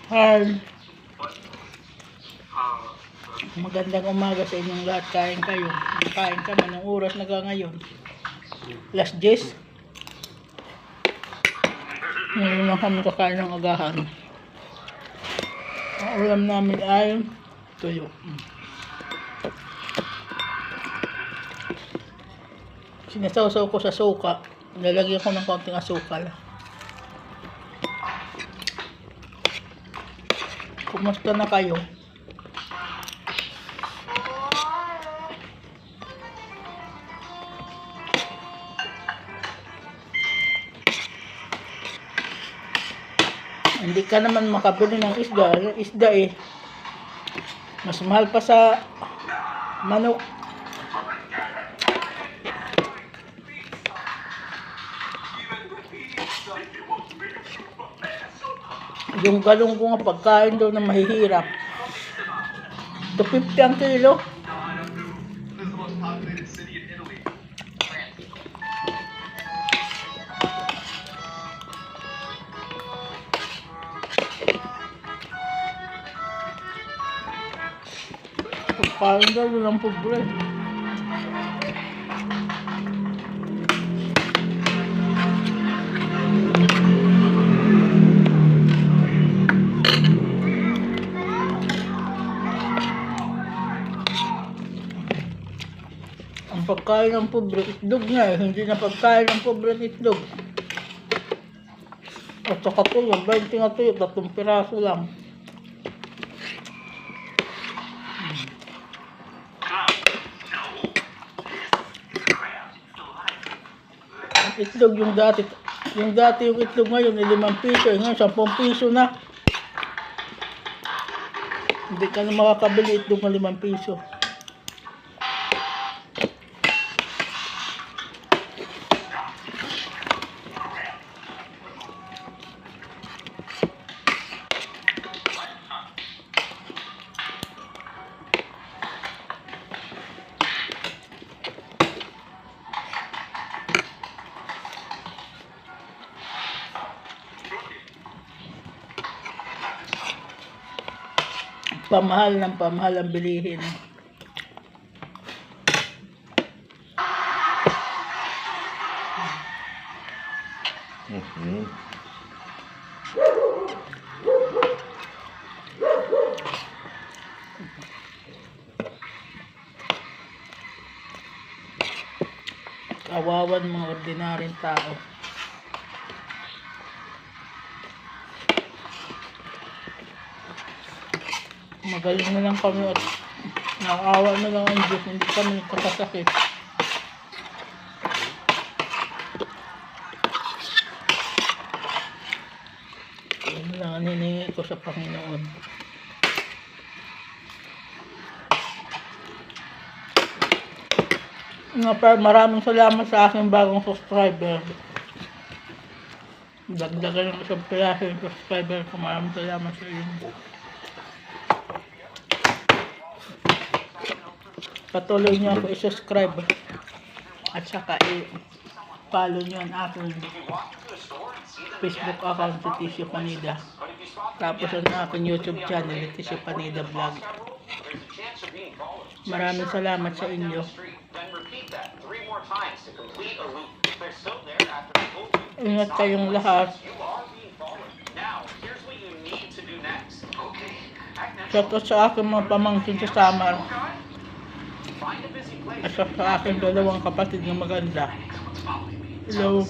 Hi. Magandang umaga sa inyong lahat. Kain kayo. Kain ka man. Ang oras na ngayon. Last 10. Ngayon lang kami kakain ng agahan. Ang ulam namin ay tuyo. Sinasawsaw ko sa suka. Lalagyan ko ng konting asukal. Kumusta na kayo? Hindi ka naman makabili ng isda. Isda mas mahal pa sa manok. Yung galong ko nga pagkain daw na mahihirap. 250 ang kilo. Pagkain daw ng pobre. Ang pagkain ng pobre, itlog na hindi na pagkain ng pobre itlog. At saka tuyo, 20 na tuyo, 3 piraso lang. Ang itlog yung dati yung itlog ngayon ay 5 piso, ngayon 10 piso na. Hindi ka na makakabili itlog ng 5 piso. Pamahal ang bilihin. Kawawan mga ordinaryong tao. Magaling na lang kami at nakaawa na lang ang Diyos, hindi kami kasasakit. Yan lang ang hiningi ko sa Panginoon. Maraming salamat sa aking bagong subscriber. Dagdagan ng isang piraso yung subscriber ko. Maraming salamat sa inyo. Patuloy niyo ako i-subscribe at saka i-follow niyo ang aking Facebook account, Leticio Panida. Tapos ang aking YouTube channel, Leticio Panida Vlog. Maraming salamat sa inyo. Ingat kayong lahat. Shoutout sa aking mga pamangkin sa Samar. At sa aking 2 kapatid na maganda. Hello.